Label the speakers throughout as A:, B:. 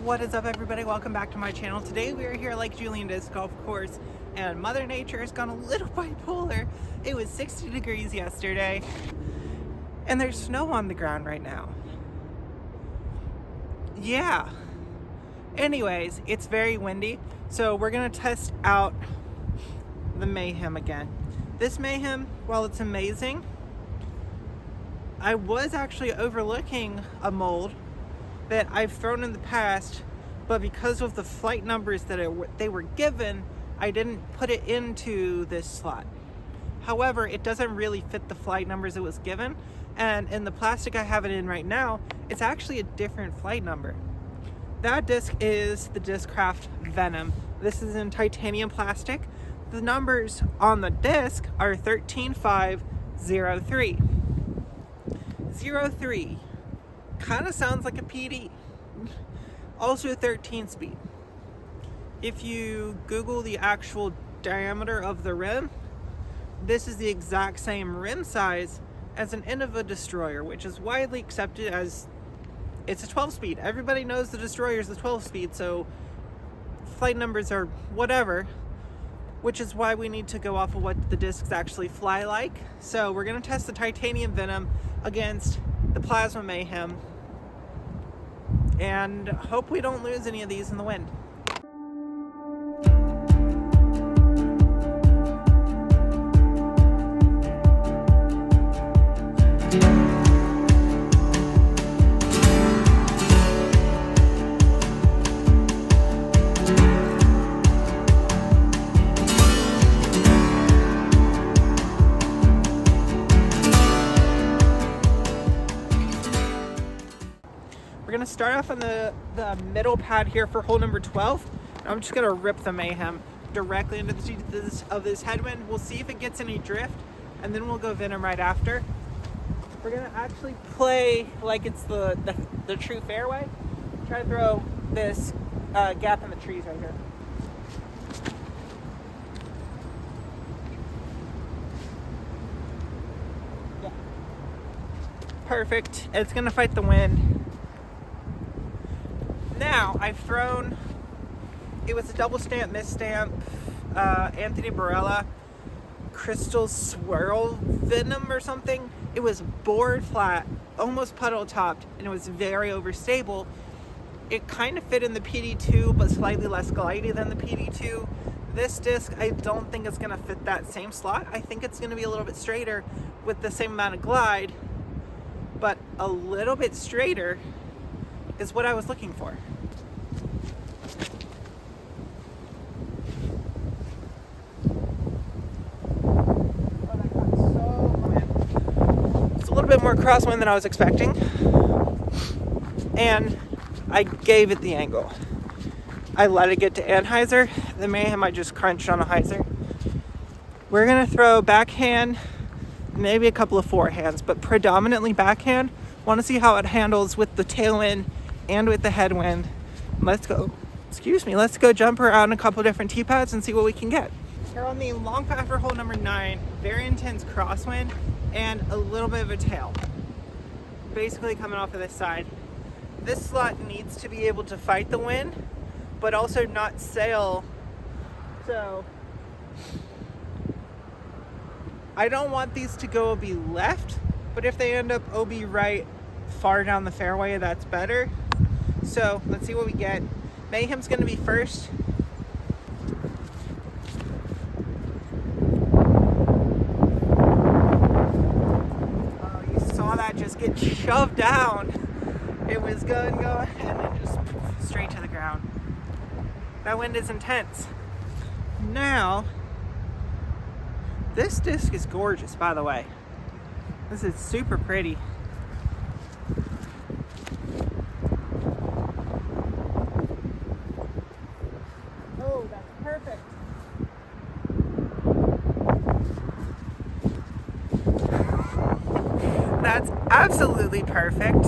A: What is up, everybody? Welcome back to my channel. Today we are here like Julian Disc Golf Course, and Mother Nature has gone a little bipolar. It was 60 degrees yesterday and there's snow on the ground right now. Yeah. Anyways, it's very windy, so we're gonna test out the Mayhem again. This Mayhem, while it's amazing, I was actually overlooking a mold that I've thrown in the past, but because of the flight numbers that they were given, I didn't put it into this slot. However, it doesn't really fit the flight numbers it was given, and in the plastic I have it in right now, it's actually a different flight number. That disc is the Discraft Venom. This is in titanium plastic. The numbers on the disc are 13503. 03 kind of sounds like a PD. Also 13 speed. If you Google the actual diameter of the rim, this is the exact same rim size as an Innova Destroyer, which is widely accepted as it's a 12 speed. Everybody knows the Destroyer is the 12 speed, so flight numbers are whatever, which is why we need to go off of what the discs actually fly like. So we're going to test the titanium Venom against the plasma Mayhem and hope we don't lose any of these in the wind. We're gonna start off on the middle pad here for hole number 12. I'm just gonna rip the Mayhem directly into the teeth of this headwind. We'll see if it gets any drift, and then we'll go Venom right after. We're gonna actually play like it's the true fairway. Try to throw this gap in the trees right here. Yeah. Perfect. It's gonna fight the wind. Now, I've thrown, it was a double stamp, misstamp, Anthony Barella, Crystal Swirl Venom or something. It was board flat, almost puddle topped, and it was very overstable. It kind of fit in the PD2, but slightly less glidey than the PD2. This disc, I don't think it's gonna fit that same slot. I think it's gonna be a little bit straighter with the same amount of glide, but a little bit straighter is what I was looking for. It's a little bit more crosswind than I was expecting, and I gave it the angle. I let it get to anhyzer. The Mayhem I just crunched on a hyzer. We're gonna throw backhand, maybe a couple of forehands, but predominantly backhand. Want to see how it handles with the tailwind and with the headwind. Let's go jump around a couple different tee pads and see what we can get. Here on the long pad for hole number 9, very intense crosswind and a little bit of a tail. Basically coming off of this side. This slot needs to be able to fight the wind, but also not sail. So I don't want these to go OB left, but if they end up OB right far down the fairway, that's better. So let's see what we get. Mayhem's gonna be first. Oh, you saw that just get shoved down. It was going, and then just straight to the ground. That wind is intense. Now, this disc is gorgeous, by the way. This is super pretty. Perfect. That's absolutely perfect.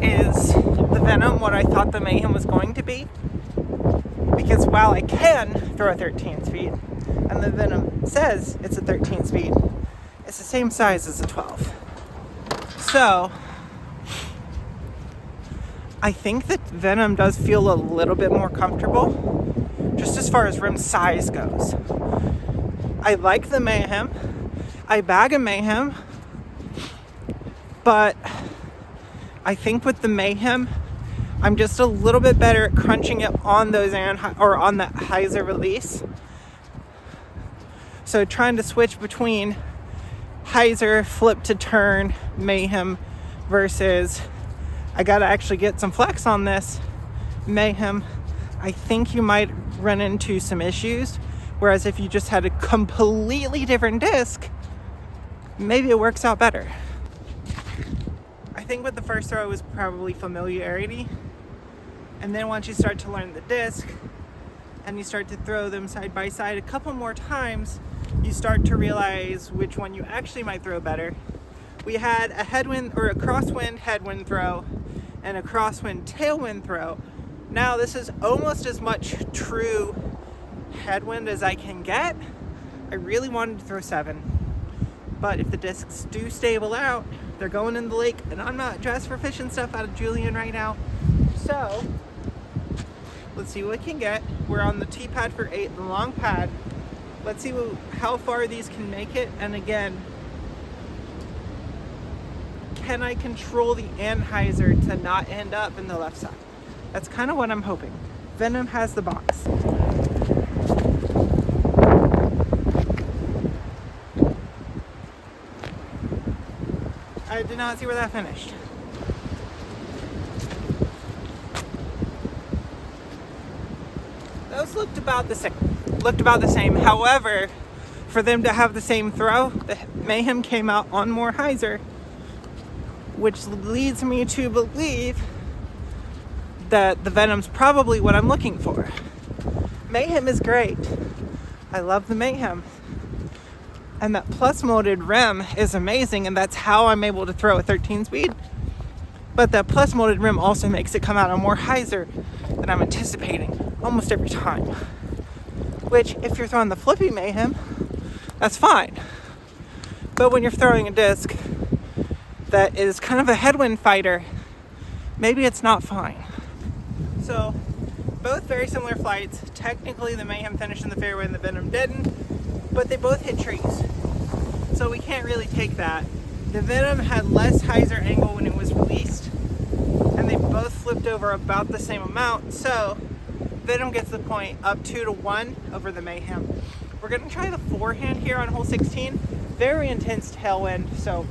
A: Is the Venom what I thought the Mayhem was going to be? Because while I can throw a 13 speed, and the Venom says it's a 13 speed, it's the same size as a 12. So I think that Venom does feel a little bit more comfortable, just as far as rim size goes. I like the Mayhem. I bag a Mayhem, but I think with the Mayhem, I'm just a little bit better at crunching it on those on that hyzer release. So trying to switch between hyzer, flip to turn, Mayhem versus I gotta actually get some flex on this Mayhem, I think you might run into some issues. Whereas if you just had a completely different disc, maybe it works out better. I think with the first throw was probably familiarity. And then once you start to learn the disc and you start to throw them side by side a couple more times, you start to realize which one you actually might throw better. We had a headwind or a crosswind headwind throw and a crosswind tailwind throw. Now this is almost as much true headwind as I can get. I really wanted to throw 7, but if the discs do stable out, they're going in the lake, and I'm not dressed for fishing stuff out of Julian right now. So let's see what we can get. We're on the T pad for 8, the long pad. Let's see how far these can make it. And again, can I control the anhyzer to not end up in the left side? That's kind of what I'm hoping. Venom has the box. I did not see where that finished. Those looked about the same. However, for them to have the same throw, the Mayhem came out on more hyzer, which leads me to believe that the Venom's probably what I'm looking for. Mayhem is great. I love the Mayhem. And that plus molded rim is amazing, and that's how I'm able to throw a 13 speed. But that plus molded rim also makes it come out on more hyzer than I'm anticipating almost every time. Which, if you're throwing the flippy Mayhem, that's fine. But when you're throwing a disc that is kind of a headwind fighter, maybe it's not fine. So, both very similar flights. Technically, the Mayhem finished in the fairway and the Venom didn't, but they both hit trees. So we can't really take that. The Venom had less hyzer angle when it was released, and they both flipped over about the same amount. So Venom gets the point, up 2-1 over the Mayhem. We're gonna try the forehand here on hole 16. Very intense tailwind, so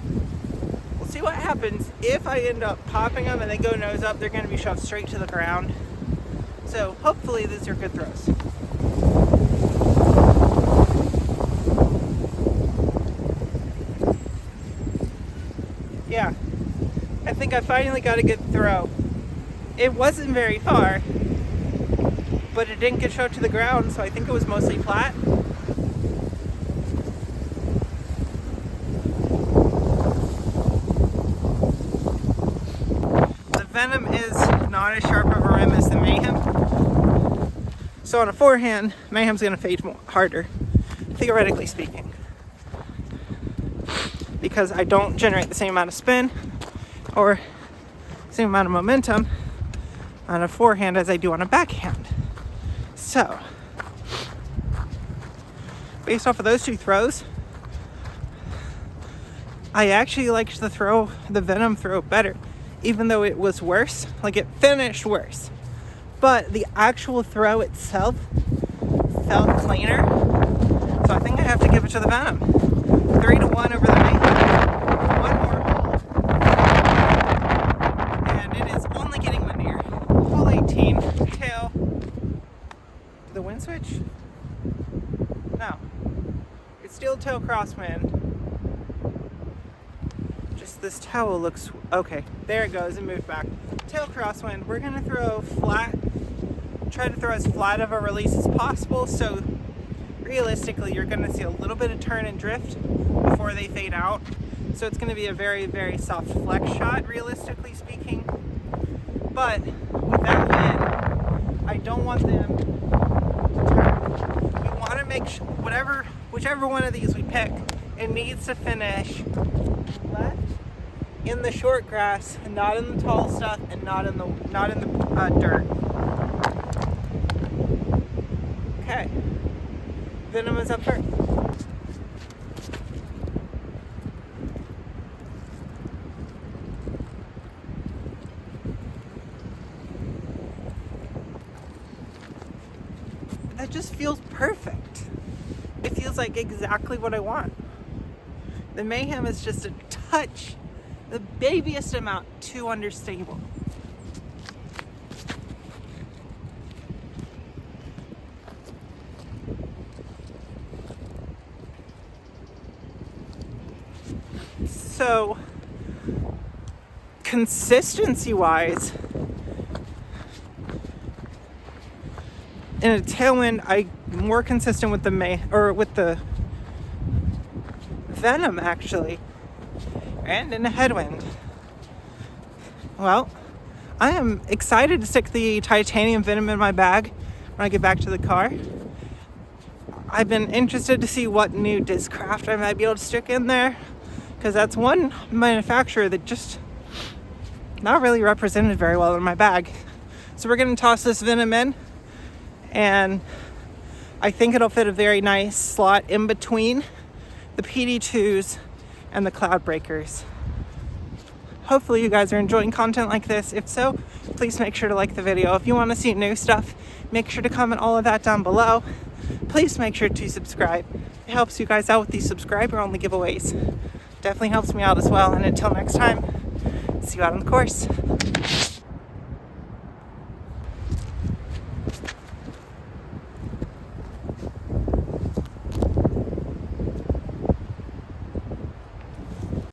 A: we'll see what happens. If I end up popping them and they go nose up, they're gonna be shoved straight to the ground. So hopefully these are good throws. Yeah, I think I finally got a good throw. It wasn't very far, but it didn't get shoved to the ground, so I think it was mostly flat. The Venom is not as sharp of a rim as the Mayhem. So on a forehand, Mayhem's gonna fade harder, theoretically speaking. Because I don't generate the same amount of spin or same amount of momentum on a forehand as I do on a backhand. So, based off of those two throws, I actually liked the Venom throw better, even though it was worse. Like, it finished worse. But the actual throw itself felt cleaner. So I think I have to give it to the Venom. 3-1 over the Mayhem. One more hole. And it is only getting windier. Hole 18, tail. The wind switch? No. It's still tail crosswind. Just this towel looks... Okay, there it goes. It moved back. Tail crosswind. We're going to throw flat. Try to throw as flat of a release as possible, so realistically you're going to see a little bit of turn and drift before they fade out. So it's going to be a very, very soft flex shot, realistically speaking. But with that wind, I don't want them to turn. We want to make whichever one of these we pick, it needs to finish left in the short grass, and not in the tall stuff, and not in the dirt. Okay, Venom is up first. That just feels perfect. It feels like exactly what I want. The Mayhem is just a touch, the babyest amount, too understable. So, consistency-wise, in a tailwind, I'm more consistent with the Venom, actually, and in a headwind. Well, I am excited to stick the titanium Venom in my bag when I get back to the car. I've been interested to see what new Discraft I might be able to stick in there, because that's one manufacturer that just not really represented very well in my bag. So we're going to toss this Venom in, and I think it'll fit a very nice slot in between the PD2s and the Cloud Breakers. Hopefully you guys are enjoying content like this. If so, please make sure to like the video. If you want to see new stuff, make sure to comment all of that down below. Please make sure to subscribe. It helps you guys out with these subscriber-only giveaways. Definitely helps me out as well. And until next time, see you out on the course.